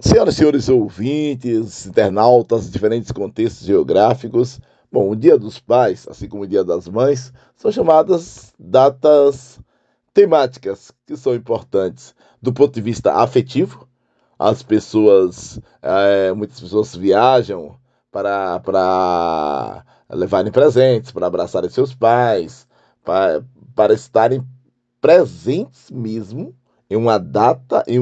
Senhoras e senhores ouvintes, internautas de diferentes contextos geográficos, bom, o Dia dos Pais, assim como o Dia das Mães, são chamadas datas temáticas que são importantes do ponto de vista afetivo. As pessoas, muitas pessoas viajam para levarem presentes, para abraçarem seus pais, para estarem presentes mesmo em uma data, em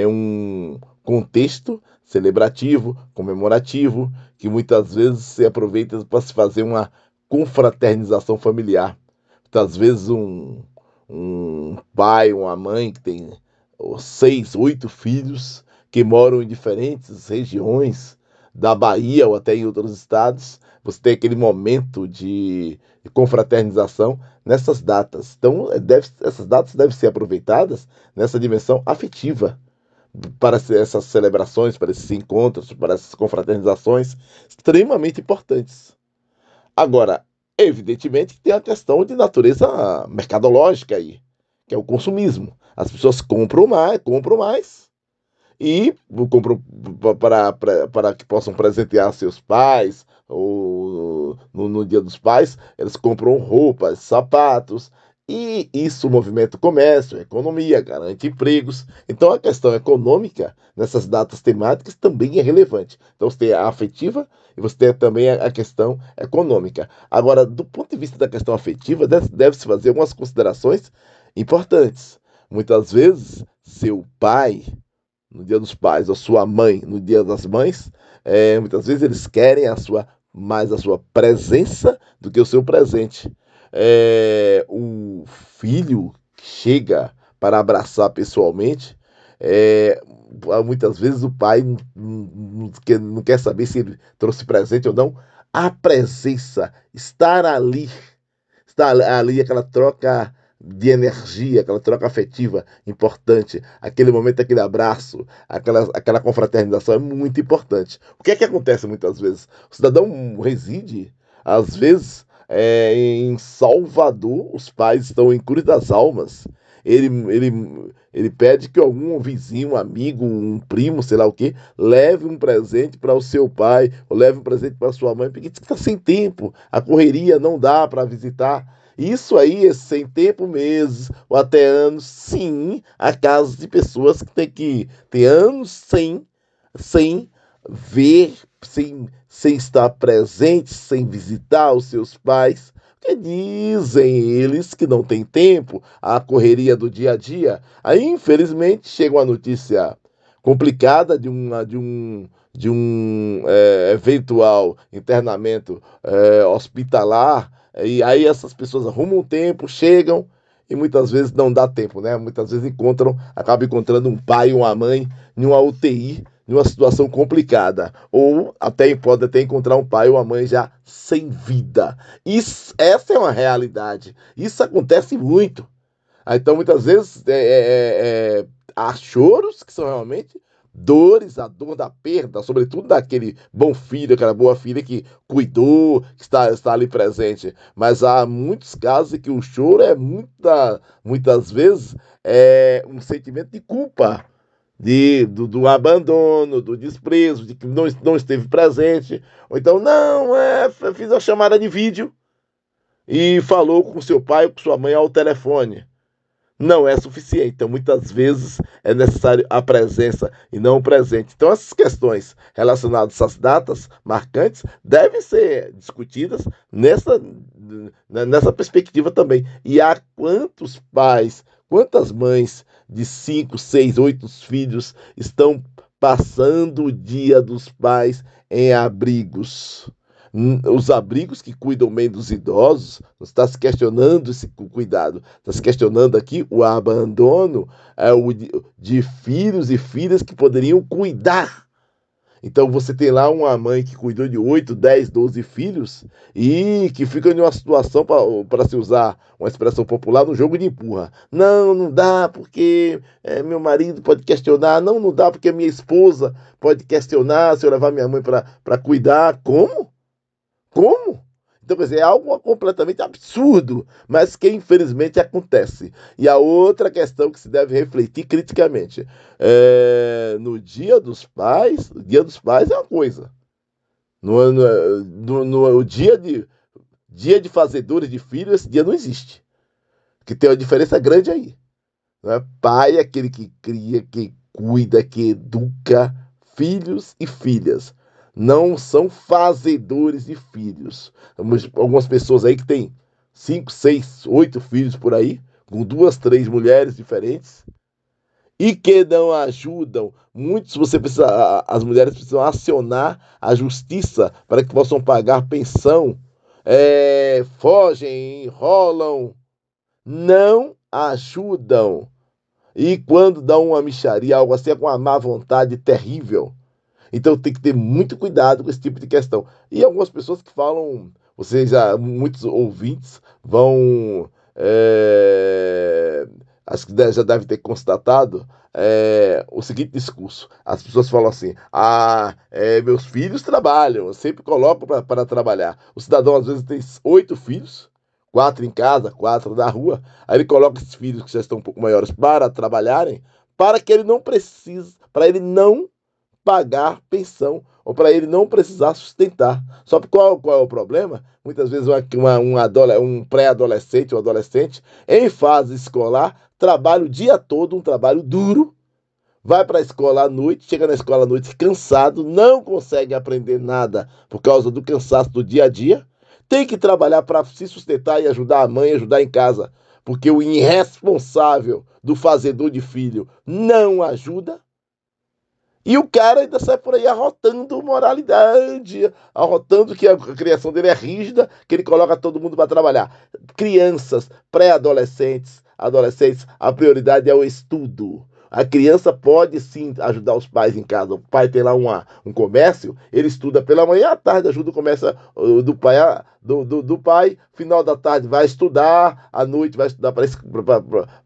um contexto celebrativo, comemorativo, que muitas vezes se aproveita para se fazer uma confraternização familiar. Muitas vezes um pai, uma mãe que tem 6, 8 filhos que moram em diferentes regiões da Bahia ou até em outros estados, você tem aquele momento de confraternização nessas datas. Então, essas datas devem ser aproveitadas nessa dimensão afetiva para essas celebrações, para esses encontros, para essas confraternizações extremamente importantes. Agora, evidentemente, tem a questão de natureza mercadológica aí, que é o consumismo. As pessoas compram mais e compram para que possam presentear seus pais, ou no Dia dos Pais, eles compram roupas, sapatos, e isso movimenta o comércio, a economia, garante empregos. Então a questão econômica nessas datas temáticas também é relevante. Então você tem a afetiva e você tem também a questão econômica. Agora, do ponto de vista da questão afetiva, deve-se fazer algumas considerações importantes. Muitas vezes, seu pai no Dia dos Pais, ou sua mãe no Dia das Mães, muitas vezes eles querem mais a sua presença do que o seu presente. O filho chega para abraçar pessoalmente, é, muitas vezes o pai não quer saber se ele trouxe presente ou não. A presença, estar ali aquela troca de energia, aquela troca afetiva importante, aquele momento, aquele abraço, aquela confraternização é muito importante. O que é que acontece muitas vezes? O cidadão reside, às vezes, em Salvador, os pais estão em Cruz das Almas. Ele, ele pede que algum vizinho, um amigo, um primo, sei lá o que, leve um presente para o seu pai, ou leve um presente para sua mãe, porque diz que está sem tempo, a correria não dá para visitar. Isso aí é sem tempo, meses ou até anos, sim, há casos de pessoas que têm anos sem ver, sem estar presentes, sem visitar os seus pais, porque dizem eles que não tem tempo, a correria do dia a dia. Aí, infelizmente, chega uma notícia complicada de um eventual internamento hospitalar, e aí essas pessoas arrumam um tempo, chegam e muitas vezes não dá tempo, né? Muitas vezes acabam encontrando um pai e uma mãe em uma UTI, em uma situação complicada, ou até pode até encontrar um pai ou uma mãe já sem vida. Essa é uma realidade. Isso acontece muito. Então, muitas vezes, há choros que são realmente dores, a dor da perda, sobretudo daquele bom filho, aquela boa filha que cuidou, que está ali presente. Mas há muitos casos em que o choro muitas vezes, um sentimento de culpa, do abandono, do desprezo, de que não esteve presente. Ou então, não, fiz uma chamada de vídeo e falou com seu pai ou com sua mãe ao telefone, não é suficiente. Então, muitas vezes é necessário a presença e não o presente. Então, essas questões relacionadas às datas marcantes devem ser discutidas nessa perspectiva também. E há quantos pais, quantas mães de 5, 6, 8 filhos estão passando o Dia dos Pais em abrigos? Os abrigos que cuidam bem dos idosos, não está se questionando esse cuidado, está se questionando aqui o abandono de filhos e filhas que poderiam cuidar. Então você tem lá uma mãe que cuidou de 8, 10, 12 filhos e que fica em uma situação, para se usar uma expressão popular, no jogo de empurra. Não, não dá porque meu marido pode questionar. Não, não dá porque minha esposa pode questionar se eu levar minha mãe para cuidar. Como? Como? Então, quer dizer, é algo completamente absurdo, mas que infelizmente acontece. E a outra questão que se deve refletir criticamente no o Dia dos Pais é uma coisa. O dia de fazedores de filhos, esse dia não existe. Que tem uma diferença grande aí. Não é? Pai é aquele que cria, que cuida, que educa filhos e filhas. Não são fazedores de filhos. Algumas pessoas aí que têm 5, 6, 8 filhos por aí, com 2, 3 mulheres diferentes, e que não ajudam. Muitos você precisa, as mulheres precisam acionar a justiça para que possam pagar pensão. Fogem, enrolam, não ajudam. E quando dá uma mixaria, algo assim, é com uma má vontade terrível. Então tem que ter muito cuidado com esse tipo de questão. E algumas pessoas que falam, muitos ouvintes vão, acho que já deve ter constatado o seguinte discurso. As pessoas falam assim: meus filhos trabalham, eu sempre coloco para trabalhar. O cidadão às vezes tem 8 filhos, 4 em casa, 4 na rua. Aí ele coloca esses filhos que já estão um pouco maiores para trabalharem, para que ele não precise, para ele não pagar pensão, ou para ele não precisar sustentar. Só que qual é o problema? Muitas vezes um pré-adolescente ou adolescente, em fase escolar, trabalha o dia todo, um trabalho duro, vai para a escola à noite, chega na escola à noite cansado, não consegue aprender nada por causa do cansaço do dia a dia, tem que trabalhar para se sustentar e ajudar a mãe, ajudar em casa, porque o irresponsável do fazedor de filho não ajuda. E o cara ainda sai por aí arrotando moralidade, arrotando que a criação dele é rígida, que ele coloca todo mundo para trabalhar. Crianças, pré-adolescentes, adolescentes, a prioridade é o estudo. A criança pode sim ajudar os pais em casa. O pai tem lá um comércio, ele estuda pela manhã, à tarde ajuda o comércio do pai, do pai. Final da tarde vai estudar, à noite vai estudar para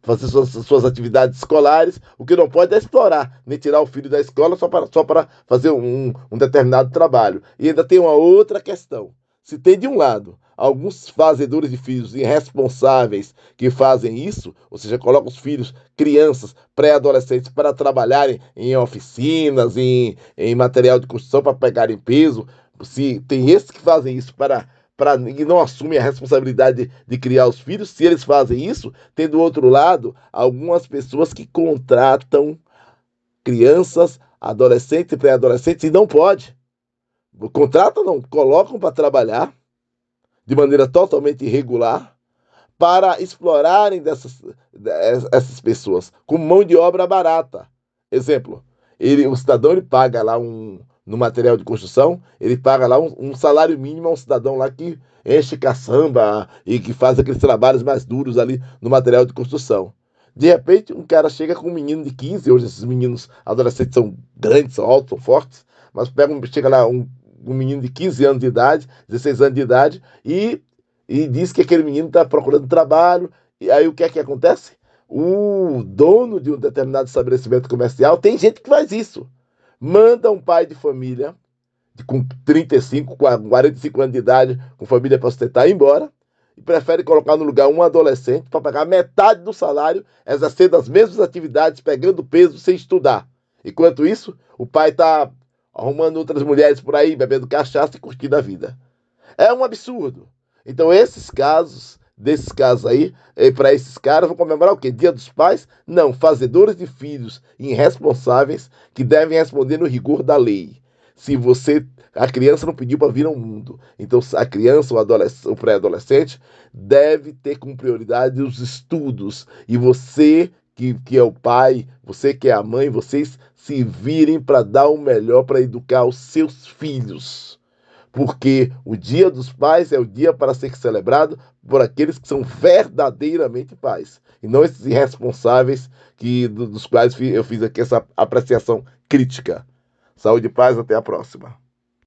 fazer suas atividades escolares. O que não pode é explorar, nem tirar o filho da escola só para fazer um determinado trabalho. E ainda tem uma outra questão. Se tem de um lado alguns fazedores de filhos irresponsáveis que fazem isso, ou seja, colocam os filhos, crianças, pré-adolescentes para trabalharem em oficinas, em material de construção para pegarem peso, se tem esses que fazem isso e não assumem a responsabilidade de criar os filhos, se eles fazem isso, tem do outro lado algumas pessoas que contratam crianças, adolescentes e pré-adolescentes e não pode. Contratam não, colocam para trabalhar de maneira totalmente irregular para explorarem essas pessoas com mão de obra barata. Exemplo, o cidadão ele paga lá no material de construção, ele paga lá um salário mínimo a um cidadão lá que enche caçamba e que faz aqueles trabalhos mais duros ali no material de construção. De repente, um cara chega com um menino de 15, hoje esses meninos adolescentes são grandes, são altos, são fortes, mas chega lá um menino de 15 anos de idade, 16 anos de idade, e diz que aquele menino está procurando trabalho. E aí o que é que acontece? O dono de um determinado estabelecimento comercial, tem gente que faz isso. Manda um pai de família, com 35, 45 anos de idade, com família para sustentar, ir embora, e prefere colocar no lugar um adolescente para pagar metade do salário, exercendo as mesmas atividades, pegando peso sem estudar. Enquanto isso, o pai está arrumando outras mulheres por aí, bebendo cachaça e curtindo a vida. É um absurdo. Então, desses casos aí, para esses caras, vão comemorar o quê? Dia dos Pais? Não, fazedores de filhos irresponsáveis que devem responder no rigor da lei. Se a criança não pediu para vir ao mundo, então a criança, o pré-adolescente, deve ter como prioridade os estudos. E você, que é o pai, você que é a mãe, vocês se virem para dar o melhor para educar os seus filhos. Porque o Dia dos Pais é o dia para ser celebrado por aqueles que são verdadeiramente pais, e não esses irresponsáveis dos quais eu fiz aqui essa apreciação crítica. Saúde e paz, até a próxima.